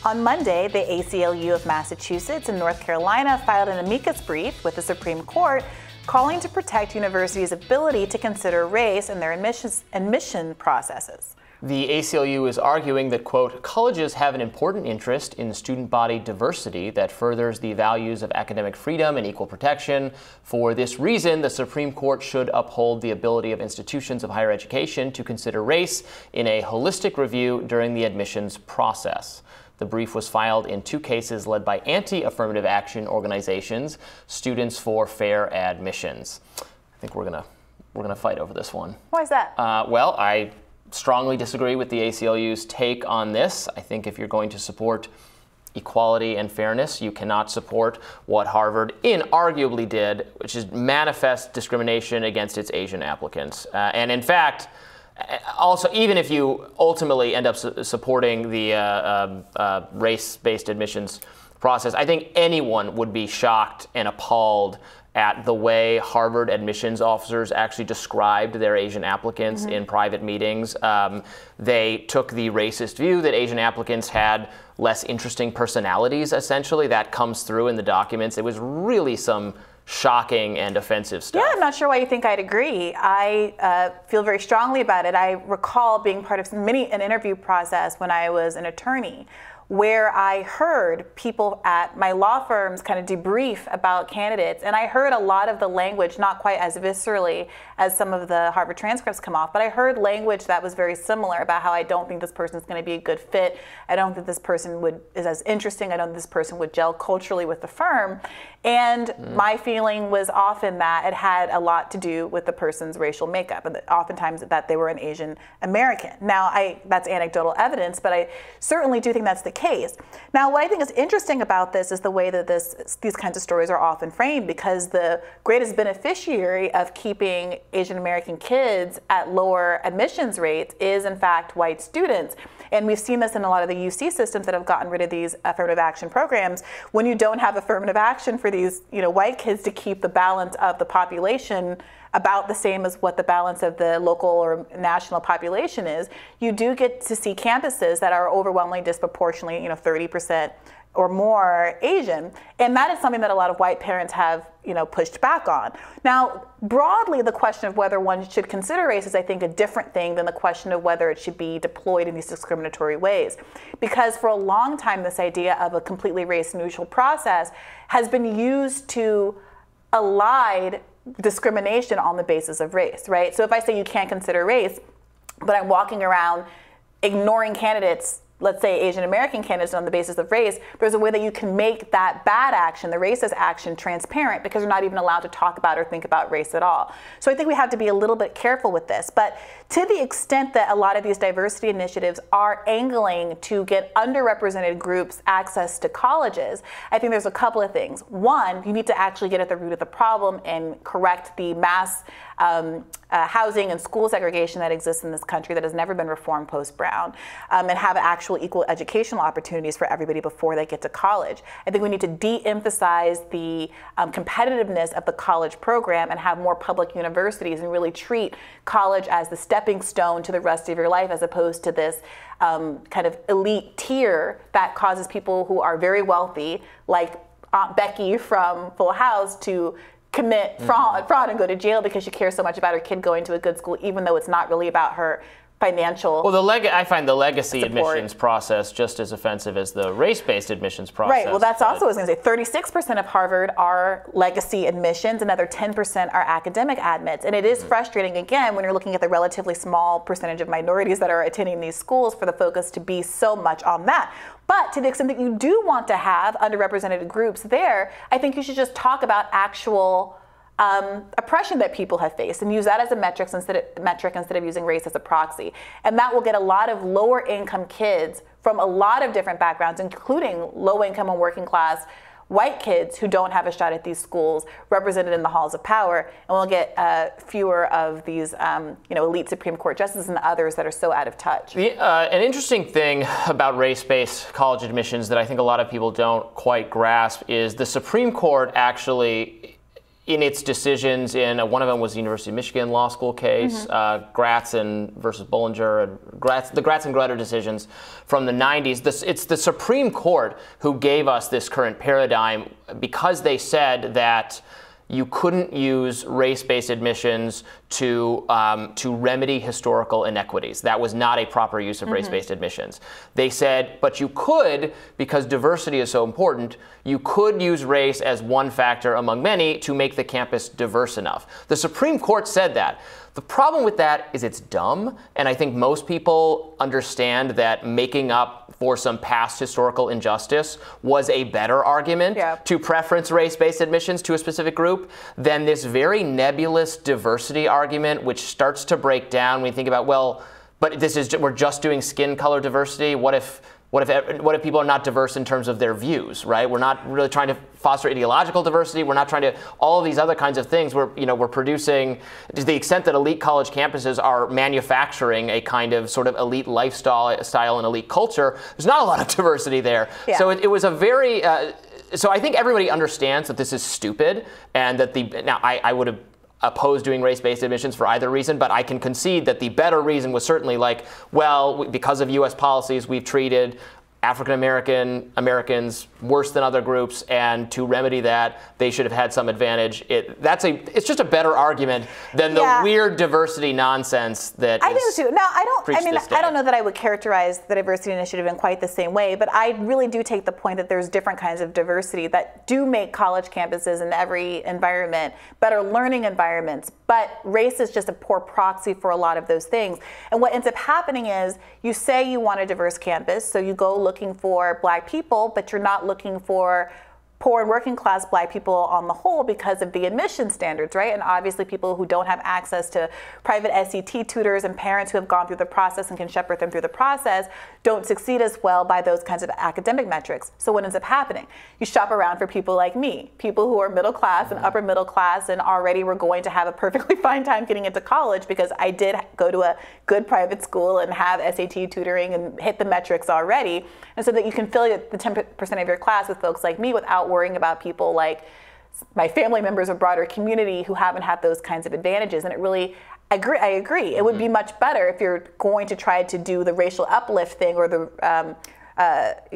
On Monday, the ACLU of Massachusetts and North Carolina filed an amicus brief with the Supreme Court calling to protect universities' ability to consider race in their admission processes. The ACLU is arguing that, quote, colleges have an important interest in student body diversity that furthers the values of academic freedom and equal protection. For this reason, the Supreme Court should uphold the ability of institutions of higher education to consider race in a holistic review during the admissions process. The brief was filed in two cases led by anti-affirmative action organizations, Students for Fair Admissions. I think we're gonna fight over this one. Why is that? Well, I strongly disagree with the ACLU's take on this. I think if you're going to support equality and fairness, you cannot support what Harvard inarguably did, which is manifest discrimination against its Asian applicants. And in fact, also, even if you ultimately end up supporting the race-based admissions process, I think anyone would be shocked and appalled at the way Harvard admissions officers actually described their Asian applicants in private meetings. They took the racist view that Asian applicants had less interesting personalities, essentially. That comes through in the documents. It was really some shocking and offensive stuff. Yeah, I'm not sure why you think I'd agree. I feel very strongly about it. I recall being part of an interview process when I was an attorney, where I heard people at my law firms kind of debrief about candidates, and I heard a lot of the language, not quite as viscerally as some of the Harvard transcripts come off, but I heard language that was very similar about how I don't think this person is going to be a good fit. I don't think this person is as interesting. I don't think this person would gel culturally with the firm. And my feeling was often that it had a lot to do with the person's racial makeup, and that oftentimes that they were an Asian American. Now, that's anecdotal evidence, but I certainly do think that's the case. Now, what I think is interesting about this is the way that these kinds of stories are often framed, because the greatest beneficiary of keeping Asian American kids at lower admissions rates is, in fact, white students. And we've seen this in a lot of the UC systems that have gotten rid of these affirmative action programs. When you don't have affirmative action for these, white kids to keep the balance of the population about the same as what the balance of the local or national population is, you do get to see campuses that are overwhelmingly disproportionately, 30% or more Asian. And that is something that a lot of white parents have, pushed back on. Now, broadly, the question of whether one should consider race is, I think, a different thing than the question of whether it should be deployed in these discriminatory ways. Because for a long time, this idea of a completely race-neutral process has been used to elide discrimination on the basis of race, right? So if I say you can't consider race, but I'm walking around ignoring candidates, let's say Asian American candidates, on the basis of race, there's a way that you can make that bad action, the racist action, transparent, because you're not even allowed to talk about or think about race at all. So I think we have to be a little bit careful with this. But to the extent that a lot of these diversity initiatives are angling to get underrepresented groups access to colleges, I think there's a couple of things. One, you need to actually get at the root of the problem and correct the mass housing and school segregation that exists in this country that has never been reformed post-Brown, and have actual equal educational opportunities for everybody before they get to college. I think we need to de-emphasize the competitiveness of the college program and have more public universities and really treat college as the stepping stone to the rest of your life, as opposed to this kind of elite tier that causes people who are very wealthy, like Aunt Becky from Full House, to commit fraud and go to jail because she cares so much about her kid going to a good school, even though it's not really about her financial Well, I find the legacy admissions process just as offensive as the race-based admissions process. Right. Well, that's also what I was going to say. 36% of Harvard are legacy admissions. Another 10% are academic admits. And it is frustrating, again, when you're looking at the relatively small percentage of minorities that are attending these schools, for the focus to be so much on that. But to the extent that you do want to have underrepresented groups there, I think you should just talk about actual oppression that people have faced and use that as a metric instead of using race as a proxy. And that will get a lot of lower income kids from a lot of different backgrounds, including low income and working class white kids who don't have a shot at these schools, represented in the halls of power, and we'll get fewer of these elite Supreme Court justices and others that are so out of touch. An interesting thing about race-based college admissions that I think a lot of people don't quite grasp is the Supreme Court actually in its decisions, one of them was the University of Michigan law school case, Gratzen versus Bollinger, and the Gratzen-Grutter decisions from the 90s. It's the Supreme Court who gave us this current paradigm because they said that you couldn't use race-based admissions to remedy historical inequities. That was not a proper use of race-based admissions. They said, but you could, because diversity is so important, you could use race as one factor among many to make the campus diverse enough. The Supreme Court said that. The problem with that is it's dumb, and I think most people understand that making up for some past historical injustice was a better argument to preference race-based admissions to a specific group than this very nebulous diversity argument, which starts to break down when you think about, well, but we're just doing skin color diversity. What if people are not diverse in terms of their views, right? We're not really trying to foster ideological diversity. We're not trying to, all of these other kinds of things. We're producing, to the extent that elite college campuses are manufacturing a kind of sort of elite lifestyle and elite culture, there's not a lot of diversity there. Yeah. So it was a very, so I think everybody understands that this is stupid, and that now I would have opposed doing race-based admissions for either reason, but I can concede that the better reason was certainly like, well, because of U.S. policies, we've treated Americans worse than other groups, and to remedy that, they should have had some advantage. It's just a better argument than the weird diversity nonsense that I do too. No, I don't know that I would characterize the diversity initiative in quite the same way, but I really do take the point that there's different kinds of diversity that do make college campuses in every environment better learning environments. But race is just a poor proxy for a lot of those things. And what ends up happening is you say you want a diverse campus, so you go looking for Black people, but you're not looking for poor and working class Black people on the whole because of the admission standards, right? And obviously people who don't have access to private SET tutors and parents who have gone through the process and can shepherd them through the process don't succeed as well by those kinds of academic metrics. So what ends up happening? You shop around for people like me, people who are middle class and upper middle class and already were going to have a perfectly fine time getting into college because I did go to a good private school and have SAT tutoring and hit the metrics already. And so that you can fill the 10% of your class with folks like me without worrying about people like my family members or broader community who haven't had those kinds of advantages. And it really, I agree. It would be much better if you're going to try to do the racial uplift thing or the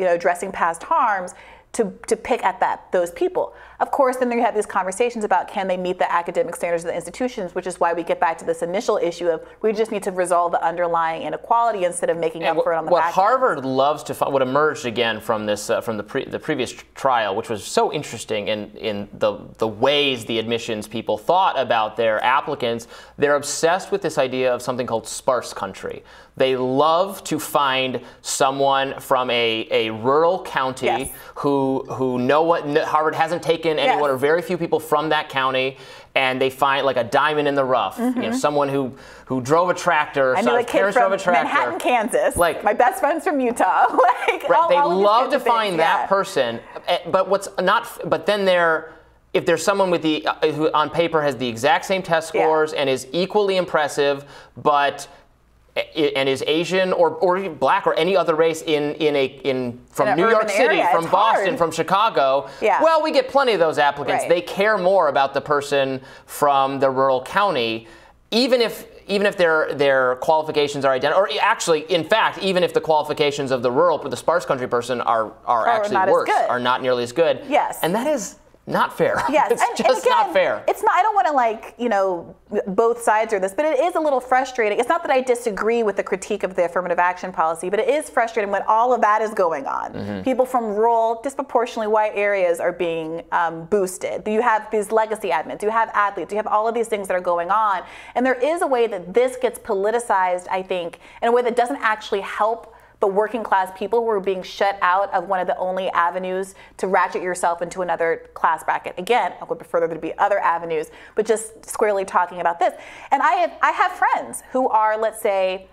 addressing past harms to pick at those people. Of course, then you have these conversations about can they meet the academic standards of the institutions, which is why we get back to this initial issue of we just need to resolve the underlying inequality instead of making up for it on the back end. What Harvard loves to find, what emerged again from this from the previous trial, which was so interesting in the ways the admissions people thought about their applicants, they're obsessed with this idea of something called sparse country. They love to find someone from a rural county who Harvard hasn't taken anyone or very few people from that county, and they find like a diamond in the rough. You know, someone who drove a tractor. I knew a kid from Manhattan, Kansas. Like my best friend's from Utah. They love to find that person. But then if there's someone with who on paper has the exact same test scores and is equally impressive, and is Asian or Black or any other race from New York City, from Boston, from Chicago, well, we get plenty of those applicants. They care more about the person from the rural county, even if their qualifications are identical, or actually, in fact, even if the qualifications of the sparse country person are actually worse, are not nearly as good. Yes. And that is not fair. Yes, it's just again, not fair. It's not. I don't want to both sides are this, but it is a little frustrating. It's not that I disagree with the critique of the affirmative action policy, but it is frustrating when all of that is going on. People from rural, disproportionately white areas are being boosted. You have these legacy admins. You have athletes. You have all of these things that are going on, and there is a way that this gets politicized, I think, in a way that doesn't actually help the working class people who are being shut out of one of the only avenues to ratchet yourself into another class bracket. Again, I would prefer there to be other avenues, but just squarely talking about this. And I have friends who are, let's say,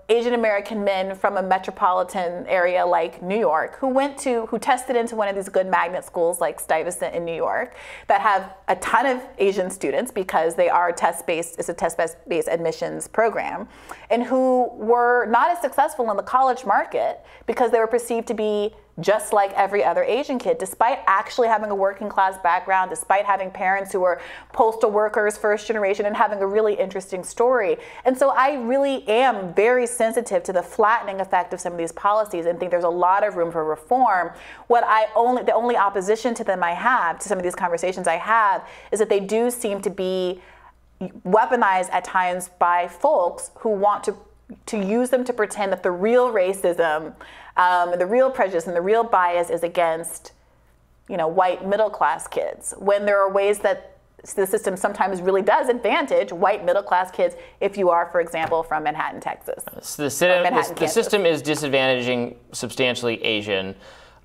Asian American men from a metropolitan area like New York who tested into one of these good magnet schools like Stuyvesant in New York that have a ton of Asian students because they are it's a test-based admissions program, and who were not as successful in the college market because they were perceived to be just like every other Asian kid, despite actually having a working class background, despite having parents who were postal workers, first generation, and having a really interesting story. And so I really am very sensitive to the flattening effect of some of these policies and think there's a lot of room for reform. The only opposition to them I have, to some of these conversations I have, is that they do seem to be weaponized at times by folks who want to use them to pretend that the real racism, the real prejudice and the real bias is against, white middle class kids, when there are ways that the system sometimes really does advantage white middle class kids if you are, for example, from Manhattan, Texas. The system is disadvantaging substantially Asian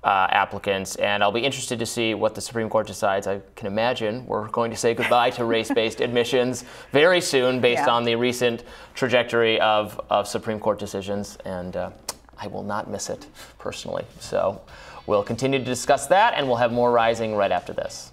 applicants, and I'll be interested to see what the Supreme Court decides. I can imagine we're going to say goodbye to race-based admissions very soon based on the recent trajectory of Supreme Court decisions, and I will not miss it personally. So we'll continue to discuss that, and we'll have more Rising right after this.